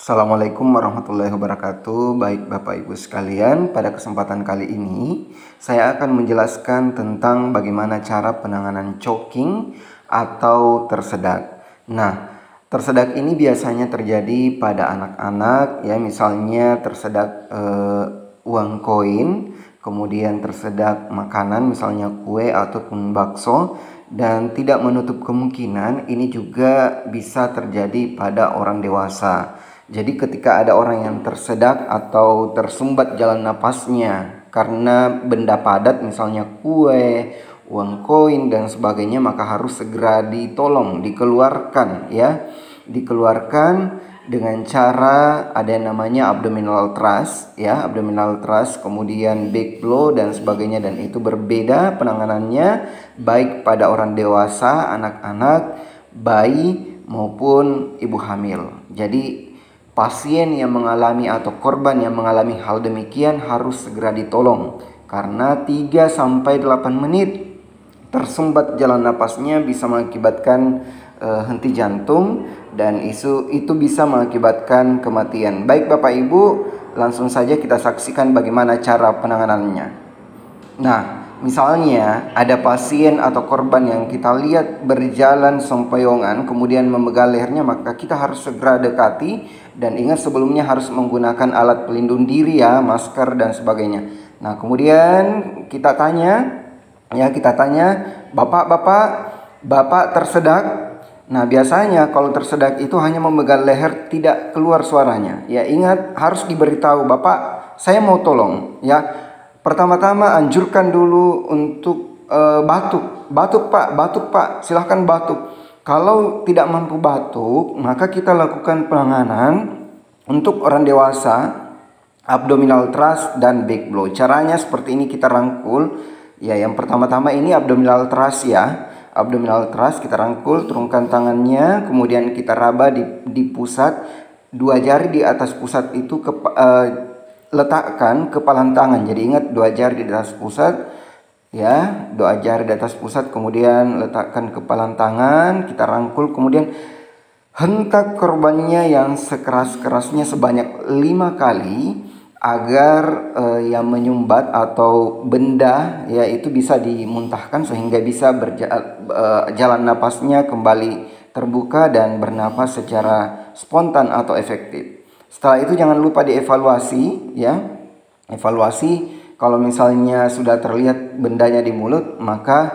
Assalamualaikum warahmatullahi wabarakatuh. Baik Bapak Ibu sekalian, pada kesempatan kali ini saya akan menjelaskan tentang bagaimana cara penanganan choking atau tersedak. Nah, tersedak ini biasanya terjadi pada anak-anak ya, misalnya tersedak uang koin, kemudian tersedak makanan misalnya kue ataupun bakso, dan tidak menutup kemungkinan ini juga bisa terjadi pada orang dewasa. Jadi ketika ada orang yang tersedak atau tersumbat jalan napasnya karena benda padat misalnya kue, uang koin dan sebagainya, maka harus segera ditolong, dikeluarkan ya. Dikeluarkan dengan cara ada yang namanya abdominal thrust ya, abdominal thrust, kemudian back blow dan sebagainya, dan itu berbeda penanganannya baik pada orang dewasa, anak-anak, bayi maupun ibu hamil. Jadi pasien yang mengalami atau korban yang mengalami hal demikian harus segera ditolong, karena 3-8 menit tersumbat jalan napasnya bisa mengakibatkan henti jantung, dan itu bisa mengakibatkan kematian. Baik Bapak Ibu, langsung saja kita saksikan bagaimana cara penanganannya. Nah, misalnya ada pasien atau korban yang kita lihat berjalan sempoyongan kemudian memegang lehernya, maka kita harus segera dekati, dan ingat sebelumnya harus menggunakan alat pelindung diri ya, masker dan sebagainya. Nah, kemudian kita tanya, Bapak tersedak? Nah, biasanya kalau tersedak itu hanya memegang leher, tidak keluar suaranya. Ya, ingat harus diberitahu, Bapak, saya mau tolong ya. Pertama-tama anjurkan dulu untuk batuk Pak, silahkan batuk. Kalau tidak mampu batuk, maka kita lakukan penanganan untuk orang dewasa, abdominal thrust dan back blow. Caranya seperti ini, kita rangkul ya. Yang pertama-tama ini abdominal thrust ya. Abdominal thrust kita rangkul, turunkan tangannya, kemudian kita raba di pusat, 2 jari di atas pusat itu letakkan kepalan tangan. Jadi ingat 2 jari di atas pusat ya, 2 jari di atas pusat, kemudian letakkan kepalan tangan, kita rangkul, kemudian hentak korbannya yang sekeras-kerasnya sebanyak 5 kali agar yang menyumbat atau benda ya itu bisa dimuntahkan sehingga bisa jalan napasnya kembali terbuka dan bernapas secara spontan atau efektif. Setelah itu jangan lupa dievaluasi ya. Evaluasi, kalau misalnya sudah terlihat bendanya di mulut, maka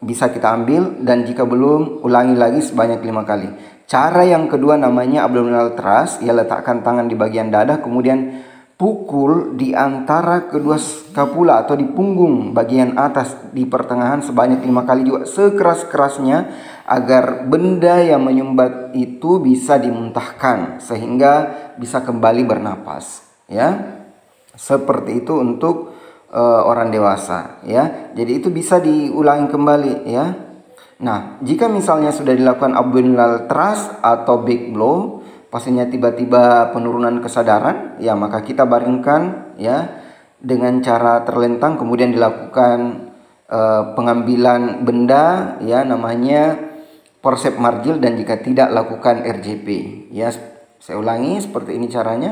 bisa kita ambil, dan jika belum, ulangi lagi sebanyak 5 kali. Cara yang kedua namanya abdominal thrust, ya, letakkan tangan di bagian dada, kemudian pukul di antara kedua skapula atau di punggung bagian atas di pertengahan sebanyak 5 kali juga, sekeras-kerasnya, agar benda yang menyumbat itu bisa dimuntahkan sehingga bisa kembali bernapas ya. Seperti itu untuk orang dewasa ya. Jadi itu bisa diulangi kembali ya. Nah, jika misalnya sudah dilakukan abdominal thrust atau back blow, pasiennya tiba-tiba penurunan kesadaran ya, maka kita baringkan ya dengan cara terlentang, kemudian dilakukan pengambilan benda ya, namanya forceps margil, dan jika tidak lakukan RJP ya. Saya ulangi, seperti ini caranya.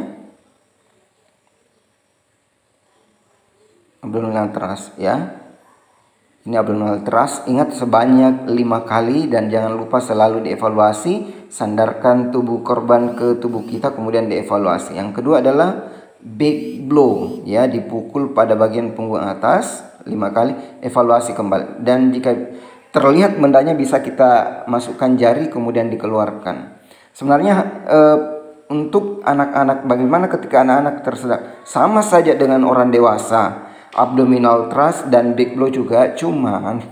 Abdominal thrust ya. Ini abdominal thrust, ingat sebanyak 5 kali, dan jangan lupa selalu dievaluasi, sandarkan tubuh korban ke tubuh kita kemudian dievaluasi. Yang kedua adalah back blow ya, dipukul pada bagian punggung atas 5 kali, evaluasi kembali, dan jika terlihat bendanya bisa kita masukkan jari kemudian dikeluarkan. Sebenarnya untuk anak-anak, bagaimana ketika anak-anak tersedak? Sama saja dengan orang dewasa, abdominal thrust dan back blow juga, cuman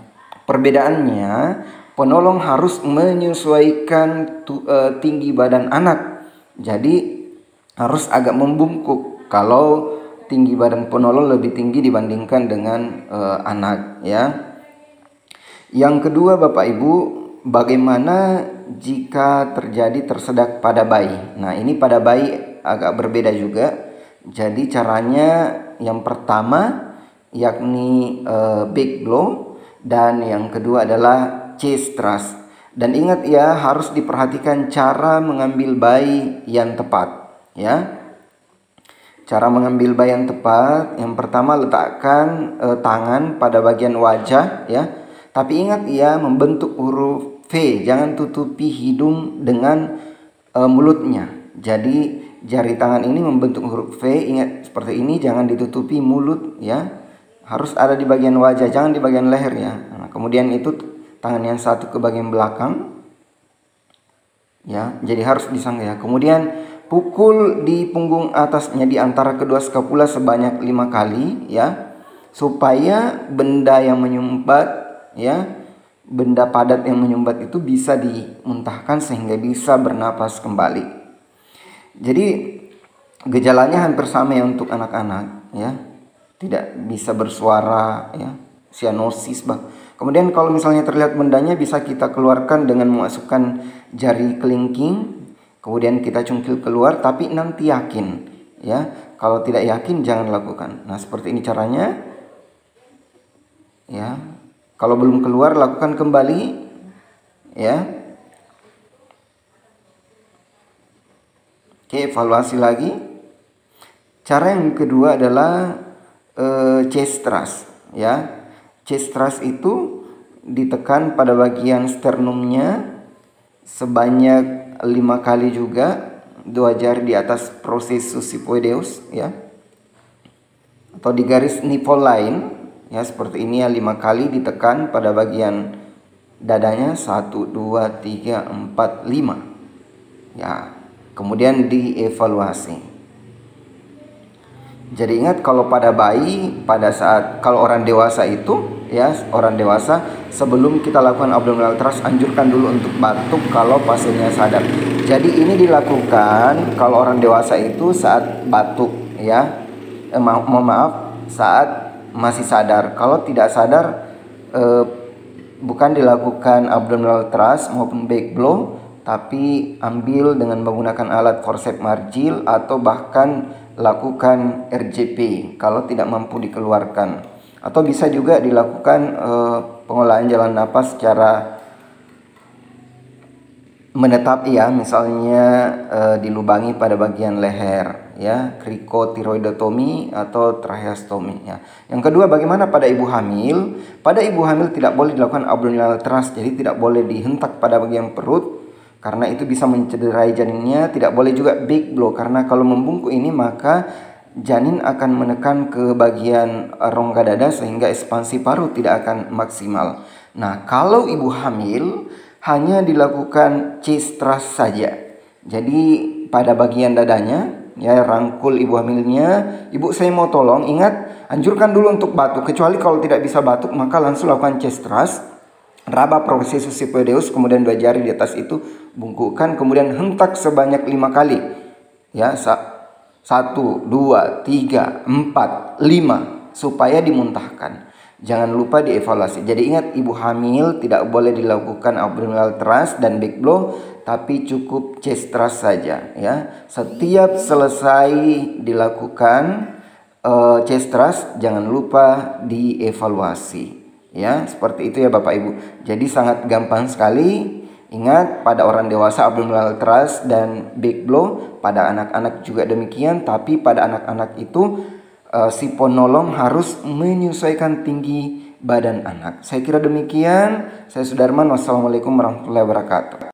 perbedaannya penolong harus menyesuaikan tinggi badan anak. Jadi harus agak membungkuk kalau tinggi badan penolong lebih tinggi dibandingkan dengan anak ya. Yang kedua Bapak Ibu, bagaimana jika terjadi tersedak pada bayi? Nah, ini pada bayi agak berbeda juga. Jadi caranya yang pertama yakni back blow, dan yang kedua adalah chest thrust. Dan ingat ya, harus diperhatikan cara mengambil bayi yang tepat, ya. Cara mengambil bayi yang tepat, yang pertama letakkan tangan pada bagian wajah, ya. Tapi ingat ya, membentuk huruf V, jangan tutupi hidung dengan mulutnya. Jadi jari tangan ini membentuk huruf V, ingat seperti ini, jangan ditutupi mulut, ya. Harus ada di bagian wajah, jangan di bagian leher, ya. Nah, kemudian itu tangan yang satu ke bagian belakang, ya. Jadi harus disangga, ya. Kemudian pukul di punggung atasnya di antara kedua skapula sebanyak 5 kali, ya, supaya benda yang menyumbat, ya, benda padat yang menyumbat itu bisa dimuntahkan sehingga bisa bernapas kembali. Jadi gejalanya hampir sama ya untuk anak-anak, ya, tidak bisa bersuara, ya, sianosis, Kemudian kalau misalnya terlihat bendanya, bisa kita keluarkan dengan memasukkan jari kelingking. Kemudian kita cungkil keluar, tapi nanti yakin, ya. Kalau tidak yakin jangan lakukan. Nah, seperti ini caranya, ya. Kalau belum keluar, lakukan kembali, ya. Oke, evaluasi lagi. Cara yang kedua adalah chest thrust, ya. Chest thrust itu ditekan pada bagian sternumnya sebanyak 5 kali juga, 2 jari di atas processus siphoideus, ya, atau di garis nipple line, ya, seperti ini, ya, 5 kali ditekan pada bagian dadanya, 1, 2, 3, 4, 5, ya. Kemudian dievaluasi. Jadi ingat, kalau pada bayi, pada saat kalau orang dewasa itu, ya, orang dewasa sebelum kita lakukan abdominal thrust, anjurkan dulu untuk batuk kalau pasiennya sadar. Jadi ini dilakukan kalau orang dewasa itu saat batuk, ya. Maaf, saat masih sadar. Kalau tidak sadar, bukan dilakukan abdominal thrust maupun back blow, tapi ambil dengan menggunakan alat forceps margil atau bahkan lakukan RJP kalau tidak mampu dikeluarkan. Atau bisa juga dilakukan pengolahan jalan napas secara menetap, ya, misalnya dilubangi pada bagian leher, ya, krikotiroidotomi atau tracheostomi, ya. Yang kedua, bagaimana pada ibu hamil? Pada ibu hamil tidak boleh dilakukan abdominal thrust, jadi tidak boleh dihentak pada bagian perut karena itu bisa mencederai janinnya. Tidak boleh juga back blow karena kalau membungkuk ini maka janin akan menekan ke bagian rongga dada sehingga ekspansi paru tidak akan maksimal. Nah, kalau ibu hamil hanya dilakukan chest thrust saja. Jadi pada bagian dadanya, ya, rangkul ibu hamilnya. Ibu, saya mau tolong, ingat, anjurkan dulu untuk batuk. Kecuali kalau tidak bisa batuk, maka langsung lakukan chest thrust. Raba processus siphoideus, kemudian 2 jari di atas itu bungkukkan, kemudian hentak sebanyak 5 kali, ya, 1, 2, 3, 4, 5 supaya dimuntahkan. Jangan lupa dievaluasi. Jadi ingat, ibu hamil tidak boleh dilakukan abdominal thrust dan back blow, tapi cukup chest thrust saja, ya. Setiap selesai dilakukan chest thrust, jangan lupa dievaluasi, ya. Seperti itu ya Bapak Ibu. Jadi sangat gampang sekali. Ingat, pada orang dewasa abdominal thrust dan back blow, pada anak-anak juga demikian. Tapi pada anak-anak itu si penolong harus menyesuaikan tinggi badan anak. Saya kira demikian. Saya Sudarman. Wassalamualaikum warahmatullahi wabarakatuh.